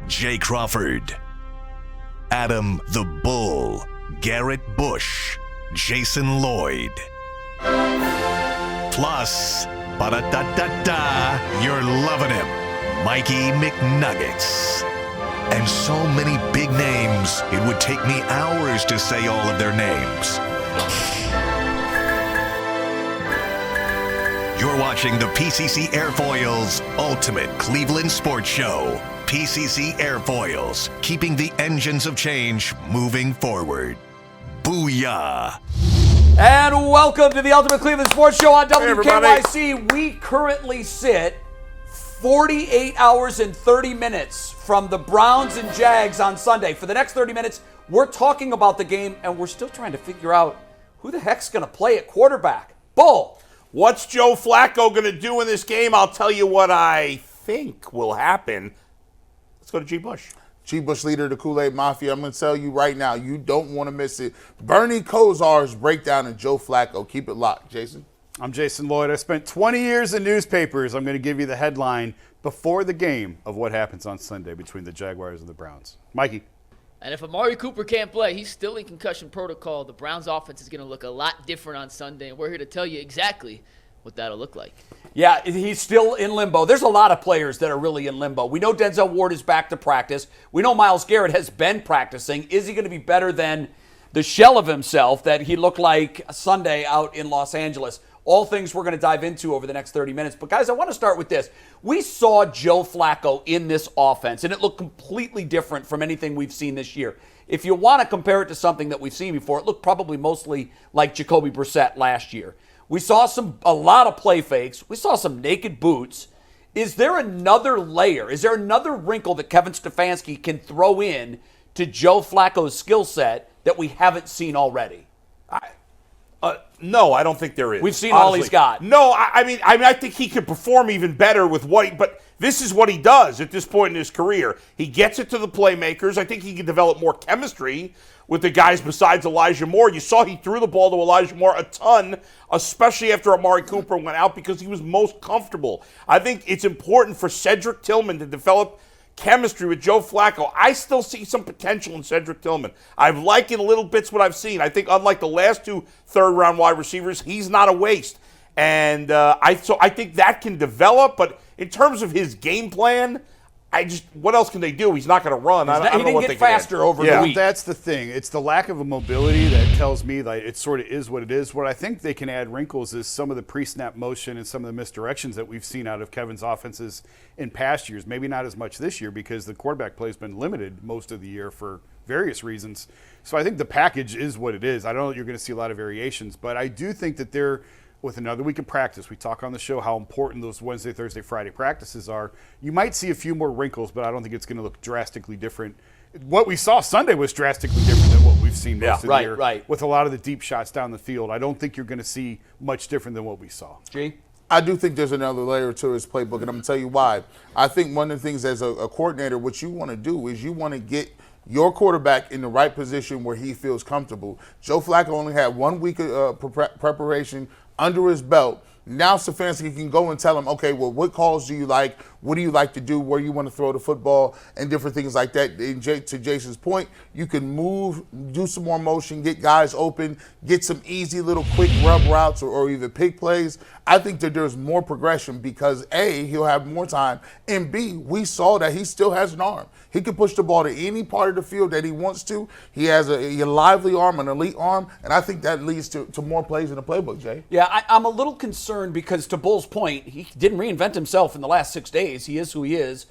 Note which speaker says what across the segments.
Speaker 1: Jay Crawford, Adam the Bull, Garrett Bush, Jason Lloyd. Plus, ba-da-da-da-da, you're loving him, Mikey McNuggets. And so many big names, it would take me hours to say all of their names. You're watching the PCC Airfoils Ultimate Cleveland Sports Show. PCC Airfoils, keeping the engines of change moving forward. Booyah!
Speaker 2: And welcome to the Ultimate Cleveland Sports Show on WKYC.
Speaker 3: Hey,
Speaker 2: we currently sit 48 hours and 30 minutes from the Browns and Jags on Sunday. For the next 30 minutes, we're talking about the game, and we're still trying to figure out who the heck's going to play at quarterback. Bull!
Speaker 3: What's Joe Flacco going to do in this game? I'll tell you what I think will happen. Let's go to G. Bush.
Speaker 4: G. Bush, leader of the Kool-Aid Mafia. I'm going to tell you right now, you don't want to miss it. Bernie Kosar's breakdown of Joe Flacco. Keep it locked. Jason?
Speaker 5: I'm Jason Lloyd. I spent 20 years in newspapers. I'm going to give you the headline before the game of what happens on Sunday between the Jaguars and the Browns. Mikey?
Speaker 6: And if Amari Cooper can't play, he's still in concussion protocol. The Browns' offense is going to look a lot different on Sunday, and we're here to tell you exactly what that'll look like.
Speaker 2: Yeah, he's still in limbo. There's a lot of players that are really in limbo. We know Denzel Ward is back to practice. We know Myles Garrett has been practicing. Is he going to be better than the shell of himself that he looked like Sunday out in Los Angeles? All things we're going to dive into over the next 30 minutes. But, guys, I want to start with this. We saw Joe Flacco in this offense, and it looked completely different from anything we've seen this year. If you want to compare it to something that we've seen before, it looked probably mostly like Jacoby Brissett last year. We saw a lot of play fakes. We saw some naked boots. Is there another layer? Is there another wrinkle that Kevin Stefanski can throw in to Joe Flacco's skill set that we haven't seen already?
Speaker 3: No, I don't think there is.
Speaker 2: We've seen all he's got.
Speaker 3: No, I mean, I think he could perform even better with but this is what he does at this point in his career. He gets it to the playmakers. I think he can develop more chemistry with the guys besides Elijah Moore. You saw he threw the ball to Elijah Moore a ton, especially after Amari Cooper went out, because he was most comfortable. I think it's important for Cedric Tillman to develop chemistry with Joe Flacco. I still see some potential in Cedric Tillman. I've liked in little bits what I've seen. I think unlike the last two third-round wide receivers, he's not a waste. And I think that can develop. But in terms of his game plan, what else can they do? He's not going to run. I don't know what they can do.
Speaker 2: He didn't get faster over the week.
Speaker 5: That's the thing. It's the lack of a mobility that tells me that it sort of is what it is. What I think they can add wrinkles is some of the pre-snap motion and some of the misdirections that we've seen out of Kevin's offenses in past years. Maybe not as much this year because the quarterback play has been limited most of the year for various reasons. So I think the package is what it is. I don't know that you're going to see a lot of variations, but I do think that they're – with another week of practice, we talk on the show how important those Wednesday, Thursday, Friday practices are. You might see a few more wrinkles, but I don't think it's going to look drastically different. What we saw Sunday was drastically different than what we've seen most of the year.
Speaker 2: Right.
Speaker 5: With a lot of the deep shots down the field, I don't think you're going to see much different than what we saw.
Speaker 2: G?
Speaker 4: I do think there's another layer to his playbook, and I'm going to tell you why. I think one of the things as a coordinator, what you want to do is you want to get your quarterback in the right position where he feels comfortable. Joe Flacco only had 1 week of preparation under his belt. Now Stefanski can go and tell him, okay, well, what calls do you like? What do you like to do? Where you want to throw the football and different things like that. And to Jason's point, you can move, do some more motion, get guys open, get some easy little quick rub routes or even pick plays. I think that there's more progression because A, he'll have more time, and B, we saw that he still has an arm. He can push the ball to any part of the field that he wants to. He has a lively arm, an elite arm, and I think that leads to more plays in the playbook, Jay.
Speaker 2: Yeah, I'm a little concerned because, to Bull's point, he didn't reinvent himself in the last 6 days. He is who he is.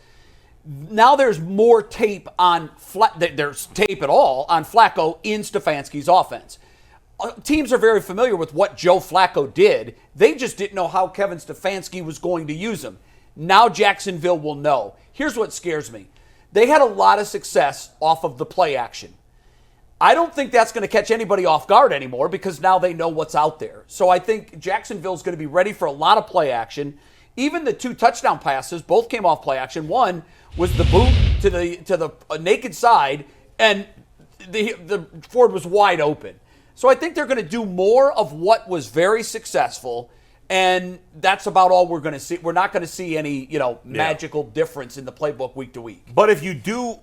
Speaker 2: Now there's more tape on there's tape at all on Flacco in Stefanski's offense. Teams are very familiar with what Joe Flacco did. They just didn't know how Kevin Stefanski was going to use him. Now Jacksonville will know. Here's what scares me. They had a lot of success off of the play action. I don't think that's going to catch anybody off guard anymore because now they know what's out there. So I think Jacksonville's going to be ready for a lot of play action. Even the 2 touchdown passes, both came off play action. One was the boot to the naked side, and the Ford was wide open. So I think they're going to do more of what was very successful. And that's about all we're going to see. We're not going to see any, magical difference in the playbook week to week.
Speaker 3: But if you do,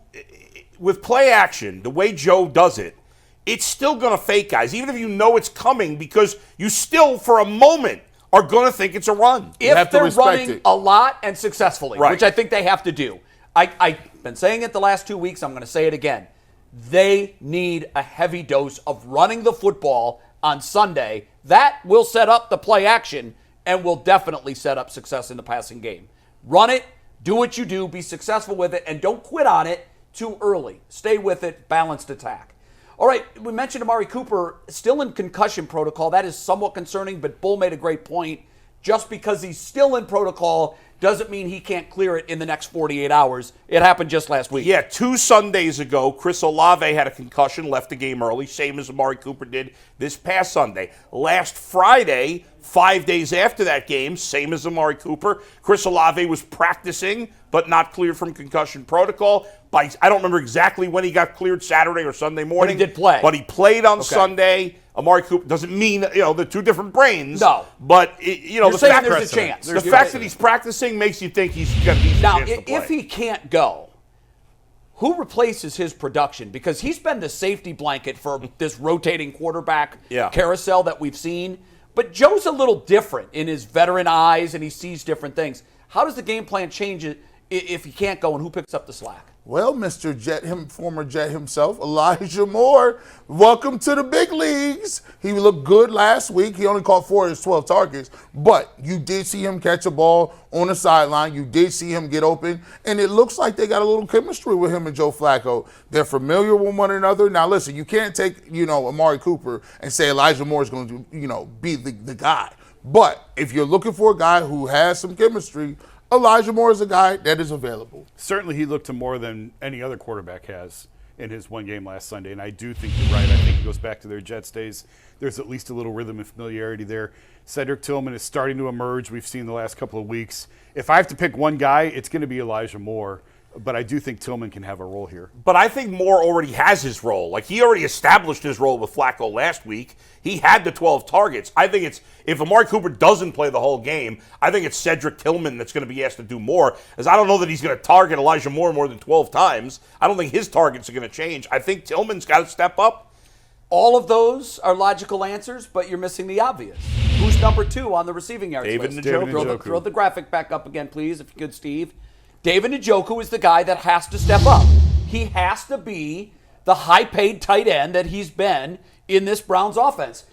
Speaker 3: with play action, the way Joe does it, it's still going to fake guys, even if you know it's coming, because you still, for a moment, are going to think it's a run.
Speaker 2: If they're running a lot and successfully, which I think they have to do. I've been saying it the last 2 weeks. I'm going to say it again. They need a heavy dose of running the football on Sunday. That will set up the play action and will definitely set up success in the passing game. Run it, do what you do, be successful with it, and don't quit on it too early. Stay with it, balanced attack. All right, we mentioned Amari Cooper still in concussion protocol. That is somewhat concerning, but Bull made a great point. Just because he's still in protocol doesn't mean he can't clear it in the next 48 hours. It happened just last week.
Speaker 3: Yeah, 2 Sundays ago, Chris Olave had a concussion, left the game early, same as Amari Cooper did this past Sunday. Last Friday, 5 days after that game, same as Amari Cooper, Chris Olave was practicing but not cleared from concussion protocol. I don't remember exactly when he got cleared, Saturday or Sunday morning.
Speaker 2: But he did play.
Speaker 3: But he played on Sunday. Amari Cooper doesn't mean, they're two different brains.
Speaker 2: No.
Speaker 3: But,
Speaker 2: the fact there's a chance.
Speaker 3: The fact that he's practicing makes you think he's got a decent chance to play.
Speaker 2: If he can't go, who replaces his production? Because he's been the safety blanket for this rotating quarterback carousel that we've seen. But Joe's a little different in his veteran eyes, and he sees different things. How does the game plan change it if he can't go, and who picks up the slack?
Speaker 4: Well, Mr. Jet, former Jet himself, Elijah Moore, welcome to the big leagues. He looked good last week. He only caught 4 of his 12 targets, but you did see him catch a ball on the sideline. You did see him get open, and it looks like they got a little chemistry with him and Joe Flacco. They're familiar with one another. Now, listen, you can't take, Amari Cooper and say Elijah Moore is going to, be the guy. But if you're looking for a guy who has some chemistry, Elijah Moore is a guy that is available.
Speaker 5: Certainly he looked to more than any other quarterback has in his one game last Sunday, and I do think you're right. I think it goes back to their Jets days. There's at least a little rhythm and familiarity there. Cedric Tillman is starting to emerge. We've seen the last couple of weeks. If I have to pick one guy, it's going to be Elijah Moore. But I do think Tillman can have a role here.
Speaker 3: But I think Moore already has his role. Like, he already established his role with Flacco last week. He had the 12 targets. I think if Amari Cooper doesn't play the whole game, I think it's Cedric Tillman that's going to be asked to do more, as I don't know that he's going to target Elijah Moore more than 12 times. I don't think his targets are going to change. I think Tillman's got to step up.
Speaker 2: All of those are logical answers, but you're missing the obvious. Who's number 2 on the receiving yards
Speaker 3: David
Speaker 2: list?
Speaker 3: Njoku.
Speaker 2: Throw the graphic back up again, please, if you could, Steve. David Njoku is the guy that has to step up. He has to be the high-paid tight end that he's been in this Browns offense.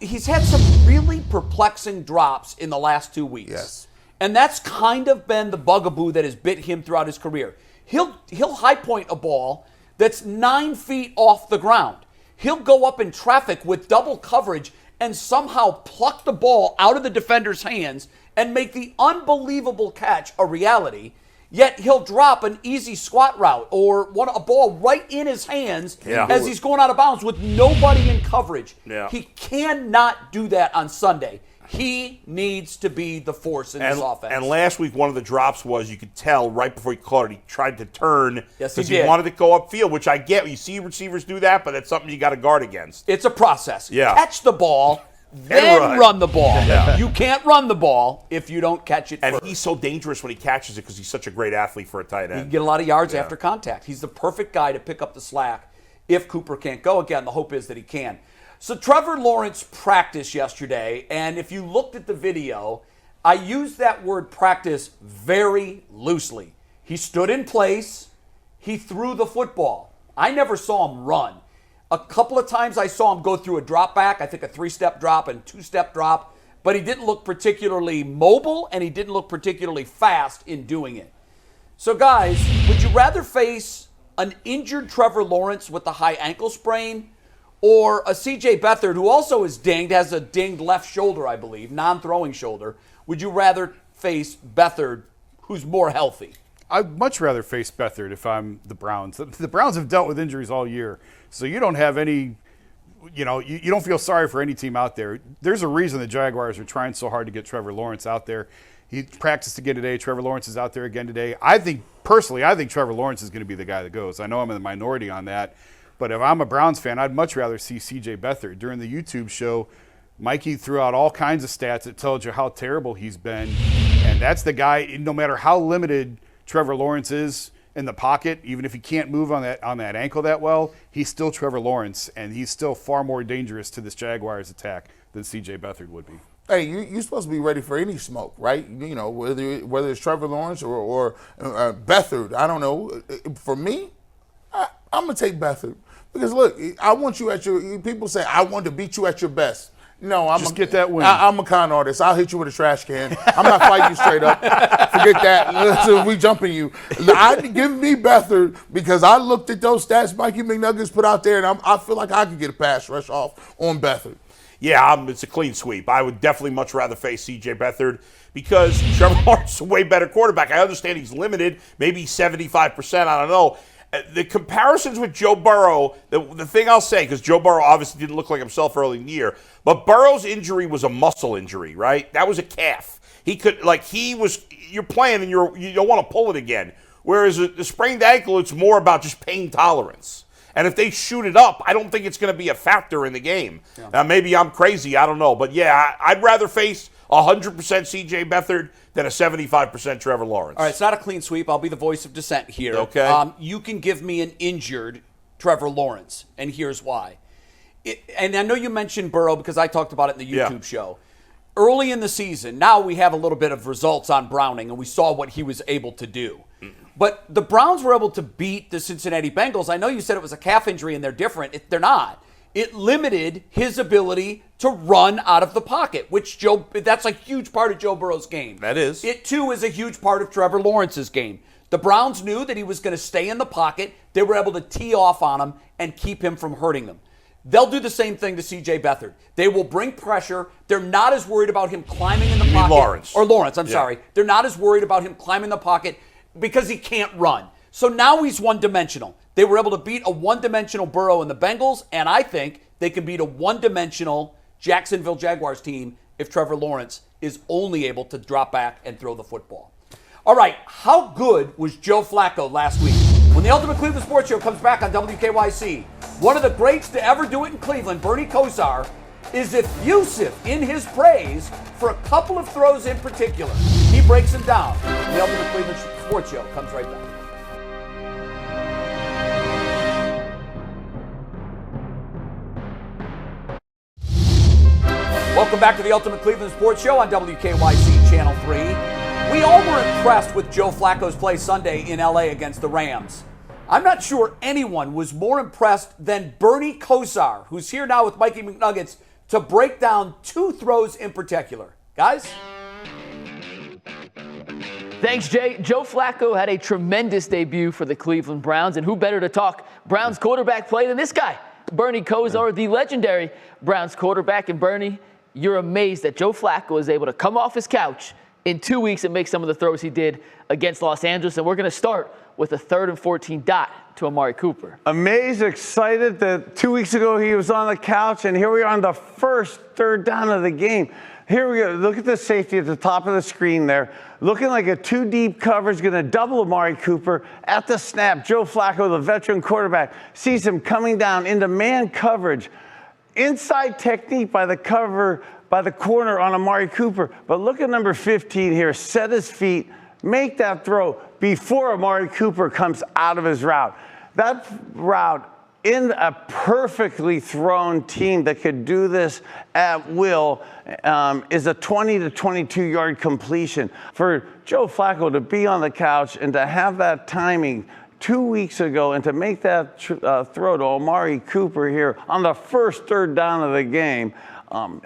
Speaker 2: He's had some really perplexing drops in the last 2 weeks.
Speaker 4: Yes.
Speaker 2: And that's kind of been the bugaboo that has bit him throughout his career. He'll high point a ball that's 9 feet off the ground. He'll go up in traffic with double coverage and somehow pluck the ball out of the defender's hands and make the unbelievable catch a reality. Yet he'll drop an easy squat route or a ball right in his hands as he's going out of bounds with nobody in coverage.
Speaker 3: Yeah.
Speaker 2: He cannot do that on Sunday. He needs to be the force in this offense.
Speaker 3: And last week, one of the drops was, you could tell right before he caught it, he tried to turn
Speaker 2: because
Speaker 3: he wanted to go upfield, which I get. You see receivers do that, but that's something you got to guard against.
Speaker 2: It's a process.
Speaker 3: Yeah.
Speaker 2: Catch the ball, then run the ball.
Speaker 3: Yeah.
Speaker 2: You can't run the ball if you don't catch it
Speaker 3: And
Speaker 2: first.
Speaker 3: he's so dangerous when he catches it because he's such a great athlete for a tight
Speaker 2: He
Speaker 3: end.
Speaker 2: can get a lot of yards after contact. He's the perfect guy to pick up the slack if Cooper can't go. Again, the hope is that he can. So Trevor Lawrence practiced yesterday, and if you looked at the video, I used that word practice very loosely. He stood in place. He threw the football. I never saw him run. A couple of times I saw him go through a drop back, I think a 3-step drop and 2-step drop, but he didn't look particularly mobile and he didn't look particularly fast in doing it. So guys, would you rather face an injured Trevor Lawrence with the high ankle sprain or a CJ Beathard who also is dinged, has a dinged left shoulder, I believe, non-throwing shoulder? Would you rather face Beathard, who's more healthy?
Speaker 5: I'd much rather face Beathard if I'm the Browns. The Browns have dealt with injuries all year, so you don't have any, you don't feel sorry for any team out there. There's a reason the Jaguars are trying so hard to get Trevor Lawrence out there. He practiced again today. Trevor Lawrence is out there again today. I think Trevor Lawrence is going to be the guy that goes. I know I'm in the minority on that, but if I'm a Browns fan, I'd much rather see CJ Beathard. During the YouTube show, Mikey threw out all kinds of stats that told you how terrible he's been. And that's the guy, no matter how limited Trevor Lawrence is in the pocket, even if he can't move on that ankle that well, he's still Trevor Lawrence, and he's still far more dangerous to this Jaguars attack than CJ Beathard would be.
Speaker 4: Hey, you're supposed to be ready for any smoke, right? You know, whether it's Trevor Lawrence or Beathard, I don't know. For me, I'm going to take Beathard. Because, look, I want you at your – people say, I want to beat you at your best. No, I'm
Speaker 5: get that win.
Speaker 4: I'm a con artist. I'll hit you with a trash can. I'm not fighting you straight up. Forget that. So we jumping you. Give me Beathard because I looked at those stats Mikey McNuggets put out there, and I feel like I could get a pass rush off on Beathard.
Speaker 3: Yeah, it's a clean sweep. I would definitely much rather face CJ Beathard because Trevor Lawrence is a way better quarterback. I understand he's limited, maybe 75%, I don't know. The comparisons with Joe Burrow, the thing I'll say, because Joe Burrow obviously didn't look like himself early in the year, but Burrow's injury was a muscle injury, right? That was a calf. You're playing and you don't want to pull it again. Whereas the sprained ankle, it's more about just pain tolerance. And if they shoot it up, I don't think it's going to be a factor in the game. Yeah. Now, maybe I'm crazy, I don't know. But yeah, I'd rather face 100% CJ Beathard than a 75% Trevor Lawrence.
Speaker 2: All right, it's not a clean sweep. I'll be the voice of dissent here.
Speaker 3: Okay.
Speaker 2: You can give me an injured Trevor Lawrence, and here's why. And I know you mentioned Burrow because I talked about it in the YouTube show. Early in the season, now we have a little bit of results on Browning, and we saw what he was able to do. But the Browns were able to beat the Cincinnati Bengals. I know you said it was a calf injury and they're different. They're not. It limited his ability to run out of the pocket, which that's a huge part of Joe Burrow's game.
Speaker 3: That is.
Speaker 2: It, too, is a huge part of Trevor Lawrence's game. The Browns knew that he was going to stay in the pocket. They were able to tee off on him and keep him from hurting them. They'll do the same thing to CJ Beathard. They will bring pressure. They're not as worried about him climbing in the pocket. Lawrence, I'm sorry. They're not as worried about him climbing the pocket because he can't run. So now he's one-dimensional. They were able to beat a one-dimensional Burrow in the Bengals, and I think they can beat a one-dimensional Jacksonville Jaguars team if Trevor Lawrence is only able to drop back and throw the football. All right, how good was Joe Flacco last week? When the Ultimate Cleveland Sports Show comes back on WKYC, one of the greats to ever do it in Cleveland, Bernie Kosar, is effusive in his praise for a couple of throws in particular. He breaks them down. The Ultimate Cleveland Sports Show comes right back. Welcome back to the Ultimate Cleveland Sports Show on WKYC Channel 3. We all were impressed with Joe Flacco's play Sunday in LA against the Rams. I'm not sure anyone was more impressed than Bernie Kosar, who's here now with Mikey McNuggets to break down two throws in particular. Guys?
Speaker 6: Thanks, Jay. Joe Flacco had a tremendous debut for the Cleveland Browns, and who better to talk Browns quarterback play than this guy, Bernie Kosar, the legendary Browns quarterback. And Bernie, you're amazed that Joe Flacco was able to come off his couch in 2 weeks and make some of the throws he did against Los Angeles. And we're going to start with a 3rd and 14 dot to Amari Cooper.
Speaker 7: Amazed, excited that 2 weeks ago he was on the couch, and here we are on the first 3rd down of the game. Here we go. Look at the safety at the top of the screen there. Looking like a 2-deep coverage, going to double Amari Cooper. At the snap, Joe Flacco, the veteran quarterback, sees him coming down into man coverage. Inside technique by the corner on Amari Cooper. But look at number 15 here. Set his feet, make that throw before Amari Cooper comes out of his route. That route in a perfectly thrown team that could do this at will is a 20 to 22-yard completion. For Joe Flacco to be on the couch and to have that timing 2 weeks ago and to make that throw to Amari Cooper here on the first 3rd down of the game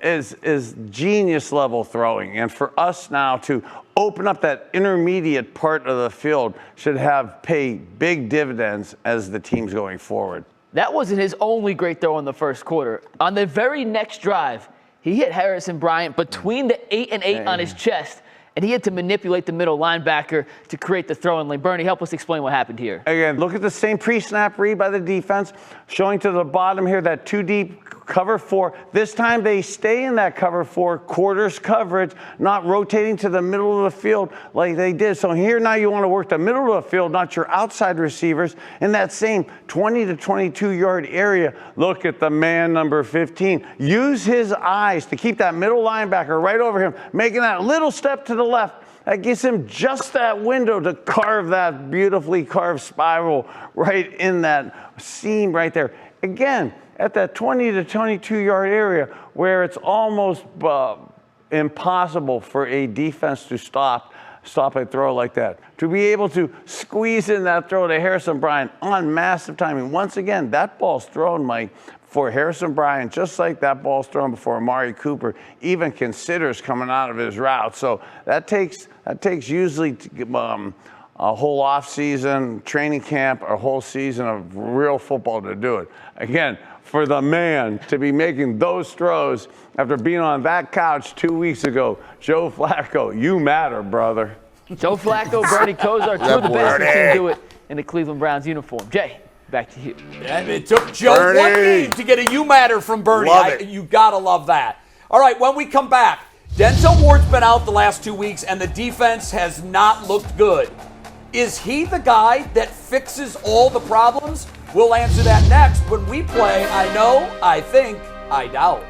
Speaker 7: is genius level throwing. And for us now to open up that intermediate part of the field should pay big dividends as the team's going forward.
Speaker 6: That wasn't his only great throw in the first quarter. On the very next drive, he hit Harrison Bryant between the 8 and 8 on his chest, and he had to manipulate the middle linebacker to create the throw-in lane. Bernie, help us explain what happened here.
Speaker 7: Again, look at the same pre-snap read by the defense, showing to the bottom here that 2-deep cover 4. This time they stay in that cover 4, quarters coverage, not rotating to the middle of the field like they did. So here now you want to work the middle of the field, not your outside receivers, in that same 20 to 22-yard area. Look at the man number 15. Use his eyes to keep that middle linebacker right over him, making that little step to the left. That gives him just that window to carve that beautifully carved spiral right in that seam right there. Again, at that 20 to 22-yard area where it's almost impossible for a defense to stop a throw like that. To be able to squeeze in that throw to Harrison Bryant on massive timing. Once again, that ball's thrown, Mike, for Harrison Bryant, just like that ball's thrown before Amari Cooper even considers coming out of his route. So that takes usually a whole offseason, training camp, a whole season of real football to do it. Again, for the man to be making those throws after being on that couch 2 weeks ago, Joe Flacco, you matter, brother.
Speaker 6: Joe Flacco, Bernie Kosar, two of the best who can do it in the Cleveland Browns uniform. Jay, back to you.
Speaker 2: And it took Joe one game to get a "you matter" from Bernie. You gotta love that. All right, when we come back, Denzel Ward's been out the last 2 weeks, and the defense has not looked good. Is he the guy that fixes all the problems? We'll answer that next when we play I Know, I Think, I Doubt.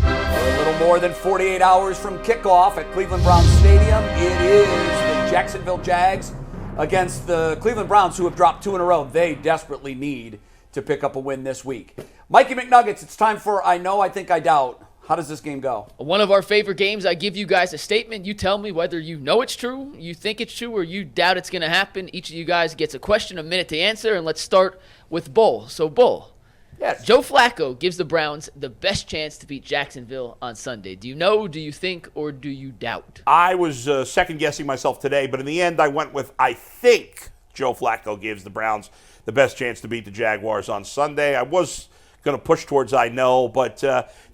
Speaker 2: A little more than 48 hours from kickoff at Cleveland Browns Stadium. It is the Jacksonville Jags against the Cleveland Browns, who have dropped 2 in a row. They desperately need to pick up a win this week. Mikey McNuggets, it's time for I Know, I Think, I Doubt. How does this game go?
Speaker 6: One of our favorite games. I give you guys a statement. You tell me whether you know it's true, you think it's true, or you doubt it's going to happen. Each of you guys gets a question, a minute to answer, and let's start with Bull. So, Bull,
Speaker 2: yes.
Speaker 6: Joe Flacco gives the Browns the best chance to beat Jacksonville on Sunday. Do you know, do you think, or do you doubt?
Speaker 3: I was second-guessing myself today, but in the end I went with I think Joe Flacco gives the Browns the best chance to beat the Jaguars on Sunday. I was going to push towards I know, but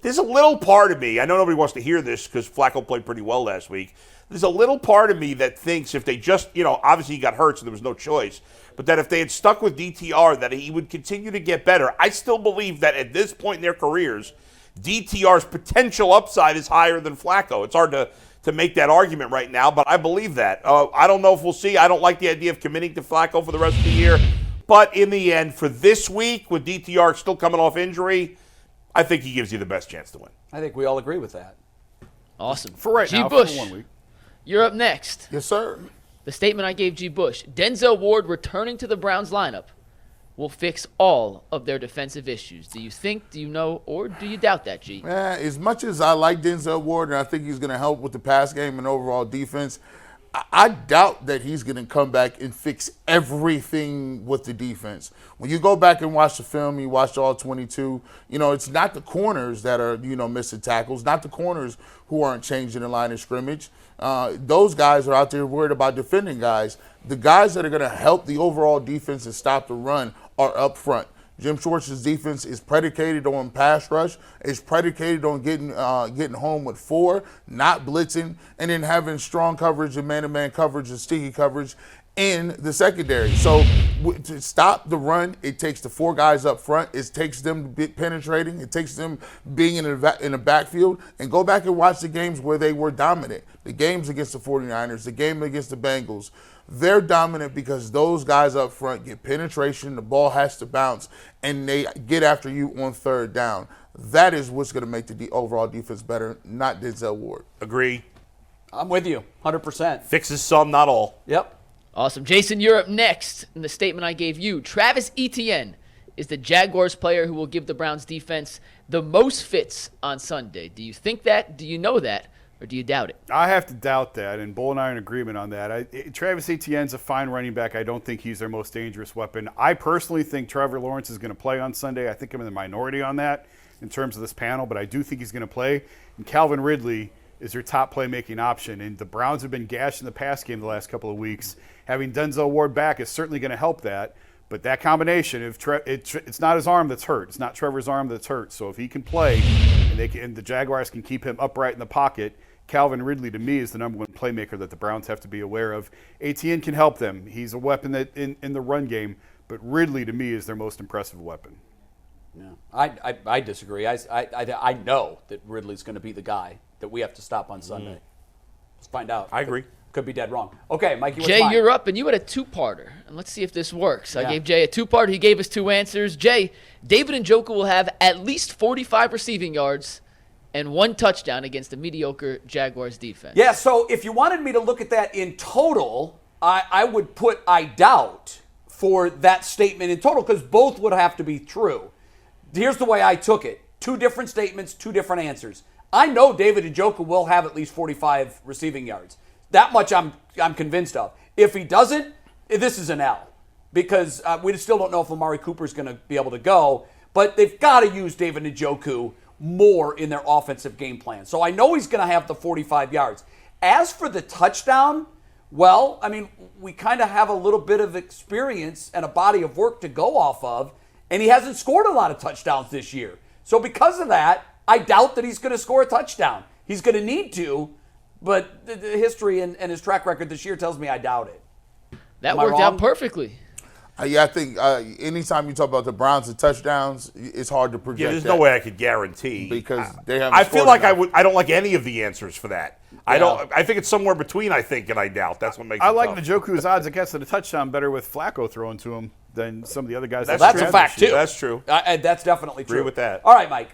Speaker 3: there's a little part of me, I know nobody wants to hear this because Flacco played pretty well last week. There's a little part of me that thinks if they just, obviously he got hurt, so there was no choice, but that if they had stuck with DTR, that he would continue to get better. I still believe that at this point in their careers, DTR's potential upside is higher than Flacco. It's hard to make that argument right now, but I believe that. I don't know if we'll see. I don't like the idea of committing to Flacco for the rest of the year. But in the end, for this week, with DTR still coming off injury, I think he gives you the best chance to win.
Speaker 2: I think we all agree with that.
Speaker 6: Awesome.
Speaker 5: For right
Speaker 6: G.
Speaker 5: now,
Speaker 6: Bush,
Speaker 5: for 1 week.
Speaker 6: you're up next.
Speaker 4: Yes, sir.
Speaker 6: The statement I gave G. Bush, Denzel Ward returning to the Browns lineup will fix all of their defensive issues. Do you think, do you know, or do you doubt that, G?
Speaker 4: As much as I like Denzel Ward and I think he's going to help with the pass game and overall defense, I doubt that he's going to come back and fix everything with the defense. When you go back and watch the film, you watch all 22, it's not the corners that are, missing tackles, not the corners who aren't changing the line of scrimmage. Those guys are out there worried about defending guys. The guys that are going to help the overall defense and stop the run are up front. Jim Schwartz's defense is predicated on pass rush. It's predicated on getting home with 4, not blitzing, and then having strong coverage and man-to-man coverage and sticky coverage in the secondary. So to stop the run, it takes the 4 guys up front. It takes them penetrating. It takes them being in the backfield. And go back and watch the games where they were dominant. The games against the 49ers, the game against the Bengals. They're dominant because those guys up front get penetration, the ball has to bounce, and they get after you on third down. That is what's going to make the overall defense better, not Denzel Ward.
Speaker 3: Agree.
Speaker 2: I'm with you, 100%.
Speaker 3: Fixes some, not all.
Speaker 2: Yep.
Speaker 6: Awesome. Jason, you're up next. In the statement I gave you, Travis Etienne is the Jaguars player who will give the Browns defense the most fits on Sunday. Do you think that? Do you know that? Or do you doubt it?
Speaker 5: I have to doubt that, and Bull and I are in agreement on that. Travis Etienne's a fine running back. I don't think he's their most dangerous weapon. I personally think Trevor Lawrence is going to play on Sunday. I think I'm in the minority on that in terms of this panel, but I do think he's going to play. And Calvin Ridley is their top playmaking option, and the Browns have been gashed in the pass game the last couple of weeks. Having Denzel Ward back is certainly going to help that. But that combination, it's not his arm that's hurt. It's not Trevor's arm that's hurt. So if he can play and the Jaguars can keep him upright in the pocket, Calvin Ridley, to me, is the number one playmaker that the Browns have to be aware of. Etienne can help them. He's a weapon that in the run game, but Ridley, to me, is their most impressive weapon.
Speaker 2: Yeah. I disagree. I know that Ridley's going to be the guy that we have to stop on Sunday. Let's find out.
Speaker 3: I agree.
Speaker 2: Could be dead wrong. Okay, Mikey, what's
Speaker 6: Jay,
Speaker 2: mine?
Speaker 6: you're up, and you had a two-parter. And let's see if this works.
Speaker 2: Yeah.
Speaker 6: I gave Jay a two-parter. He gave us two answers. Jay, David Njoku will have at least 45 receiving yards and 1 touchdown against the mediocre Jaguars defense.
Speaker 2: Yeah, so if you wanted me to look at that in total, I would put I doubt for that statement in total because both would have to be true. Here's the way I took it. 2 different statements, 2 different answers. I know David Njoku will have at least 45 receiving yards. That much I'm convinced of. If he doesn't, this is an L because we still don't know if Amari Cooper is going to be able to go, but they've got to use David Njoku more in their offensive game plan. So I know he's going to have the 45 yards. As for the touchdown, well, I mean, we kind of have a little bit of experience and a body of work to go off of, and he hasn't scored a lot of touchdowns this year. So because of that, I doubt that he's going to score a touchdown. He's going to need to, but the history and his track record this year tells me I doubt it.
Speaker 6: That
Speaker 2: Am I
Speaker 6: worked out
Speaker 2: wrong?
Speaker 6: perfectly.
Speaker 4: Yeah, I think anytime you talk about the Browns and touchdowns, it's hard to project.
Speaker 3: Yeah, there's
Speaker 4: that
Speaker 3: no way I could guarantee
Speaker 4: because they have.
Speaker 3: I feel like I don't like any of the answers for that. I don't. I think it's somewhere between I think and I doubt. That's what makes.
Speaker 5: I
Speaker 3: it
Speaker 5: like
Speaker 3: tough.
Speaker 5: Njoku's odds against a touchdown better with Flacco throwing to him than some of the other guys.
Speaker 3: That's
Speaker 2: That's
Speaker 3: true.
Speaker 2: a fact, too.
Speaker 3: That's true.
Speaker 2: That's definitely true.
Speaker 3: Agree with that.
Speaker 2: All right, Mike.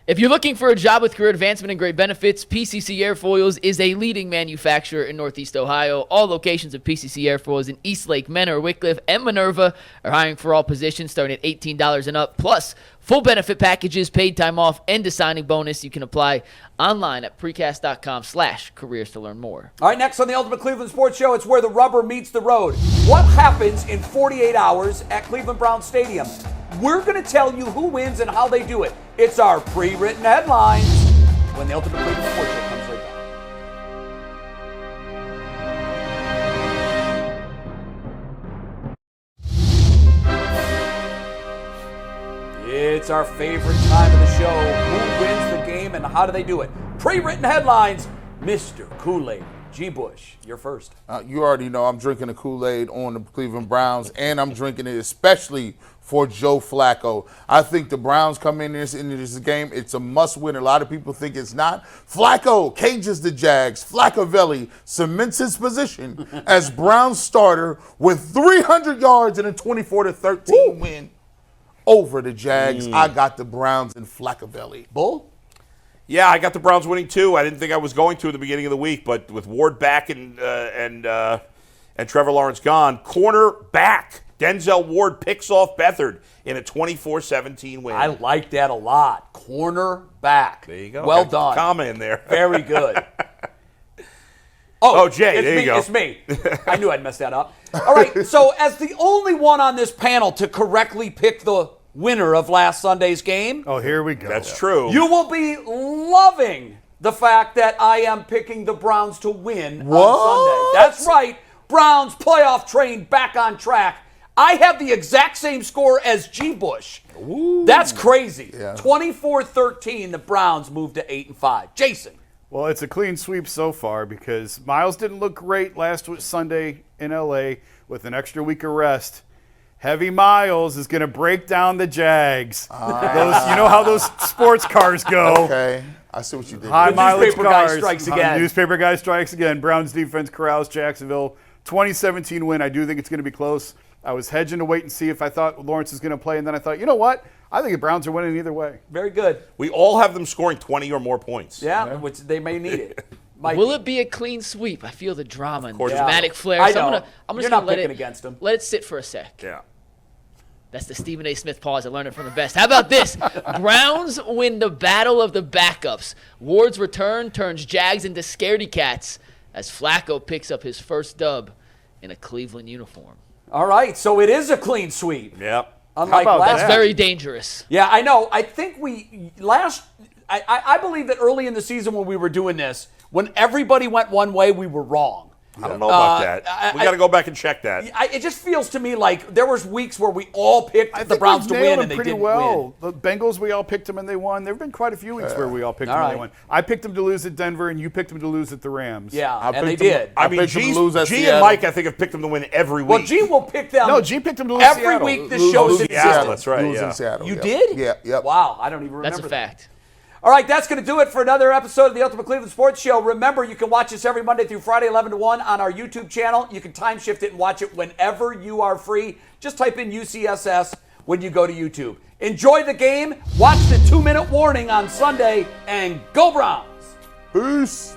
Speaker 6: If you're looking for a job with career advancement and great benefits, PCC Airfoils is a leading manufacturer in Northeast Ohio. All locations of PCC Airfoils in Eastlake, Menor, Wickliffe, and Minerva are hiring for all positions starting at $18 and up, plus full benefit packages, paid time off, and a signing bonus. You can apply online at precast.com/careers to learn more.
Speaker 2: All right, next on the Ultimate Cleveland Sports Show, it's where the rubber meets the road. What happens in 48 hours at Cleveland Browns Stadium? We're going to tell you who wins and how they do it. It's our pre-written headlines when the Ultimate Cleveland Sports Show comes right back. It's our favorite time of the show. Who wins the game and how do they do it? Pre-written headlines, Mr. Kool-Aid. G. Bush, you're first.
Speaker 4: You already know I'm drinking the Kool-Aid on the Cleveland Browns, and I'm drinking it especially for Joe Flacco. I think the Browns come into this game. It's a must-win. A lot of people think it's not. Flacco cages the Jags. Flaccavelli cements his position as Browns starter with 300 yards and a 24-13 win over the Jags. I got the Browns and Flaccavelli.
Speaker 2: Bull?
Speaker 3: Yeah, I got the Browns winning too. I didn't think I was going to at the beginning of the week, but with Ward back and Trevor Lawrence gone, corner back Denzel Ward picks off Beathard in a 24-17 win.
Speaker 2: I like that a lot. Corner back.
Speaker 3: There you go.
Speaker 2: Well
Speaker 3: Got
Speaker 2: done.
Speaker 3: the comma in there.
Speaker 2: Very good.
Speaker 3: Jay, there you go.
Speaker 2: It's me. I knew I'd mess that up. All right, so as the only one on this panel to correctly pick the winner of last Sunday's game,
Speaker 5: Oh, here we go.
Speaker 3: That's true.
Speaker 2: you will be loving the fact that I am picking the Browns to win
Speaker 4: What?
Speaker 2: on Sunday. That's right. Browns playoff train back on track. I have the exact same score as G. Bush.
Speaker 3: Ooh.
Speaker 2: That's crazy.
Speaker 4: Yeah.
Speaker 2: 24-13, the Browns moved to 8-5. Jason.
Speaker 5: Well, it's a clean sweep so far because Miles didn't look great last Sunday in L.A. with an extra week of rest. Heavy Miles is going to break down the Jags. You know how those sports cars go.
Speaker 4: Okay, I see what you did.
Speaker 5: High
Speaker 2: The
Speaker 5: mileage
Speaker 2: newspaper guy
Speaker 5: cars.
Speaker 2: strikes again.
Speaker 5: Newspaper guy strikes again. Browns defense corrals Jacksonville. 2017 win. I do think it's going to be close. I was hedging to wait and see if I thought Lawrence was going to play, and then I thought, you know what? I think the Browns are winning either way.
Speaker 2: Very good.
Speaker 3: We all have them scoring 20 or more points.
Speaker 2: Yeah, which they may need it. Mikey.
Speaker 6: Will it be a clean sweep? I feel the drama and the
Speaker 3: course.
Speaker 6: dramatic flair.
Speaker 2: I
Speaker 6: So
Speaker 2: know.
Speaker 6: I'm
Speaker 2: You're
Speaker 6: just
Speaker 2: not
Speaker 6: gonna let
Speaker 2: picking
Speaker 6: it
Speaker 2: against them.
Speaker 6: Let it sit for a sec.
Speaker 3: Yeah.
Speaker 6: That's the Stephen A. Smith pause. I learned it from the best. How about this? Browns win the battle of the backups. Ward's return turns Jags into scaredy cats as Flacco picks up his first dub in a Cleveland uniform.
Speaker 2: All right, so it is a clean sweep.
Speaker 3: Yep.
Speaker 2: Unlike
Speaker 5: How about
Speaker 2: last.
Speaker 6: That's very dangerous.
Speaker 2: Yeah, I know. I think I believe that early in the season when we were doing this, when everybody went one way, we were wrong.
Speaker 3: I don't know about that. We got to go back and check that.
Speaker 2: It just feels to me like there was weeks where we all picked
Speaker 5: I
Speaker 2: the
Speaker 5: think
Speaker 2: Browns to
Speaker 5: we've
Speaker 2: win
Speaker 5: nailed
Speaker 2: and they
Speaker 5: them pretty
Speaker 2: didn't
Speaker 5: well.
Speaker 2: win.
Speaker 5: The Bengals, we all picked them and they won. There have been quite a few weeks where we all picked them and they won. I picked them to lose at Denver, and you picked them to lose at the Rams.
Speaker 2: Yeah,
Speaker 4: I
Speaker 2: and they
Speaker 4: picked them-
Speaker 2: did.
Speaker 3: I mean,
Speaker 4: picked them to
Speaker 3: G
Speaker 4: lose at
Speaker 3: and
Speaker 4: Seattle.
Speaker 3: Mike, I think, have picked them to win every week.
Speaker 2: Well, G will pick them.
Speaker 5: No, G picked them to lose
Speaker 2: every
Speaker 5: Seattle.
Speaker 2: week. This shows
Speaker 3: lose
Speaker 2: its
Speaker 3: Seattle,
Speaker 2: existence.
Speaker 3: that's right.
Speaker 4: Losing
Speaker 3: yeah.
Speaker 4: Seattle.
Speaker 2: You
Speaker 4: yep.
Speaker 2: did?
Speaker 4: Yeah, yep.
Speaker 2: Wow, I don't even remember
Speaker 6: That's a
Speaker 2: that.
Speaker 6: fact.
Speaker 2: All right, that's going to do it for another episode of the Ultimate Cleveland Sports Show. Remember, you can watch us every Monday through Friday, 11 to 1 on our YouTube channel. You can time shift it and watch it whenever you are free. Just type in UCSS when you go to YouTube. Enjoy the game, watch the 2-minute warning on Sunday, and go Browns!
Speaker 4: Peace.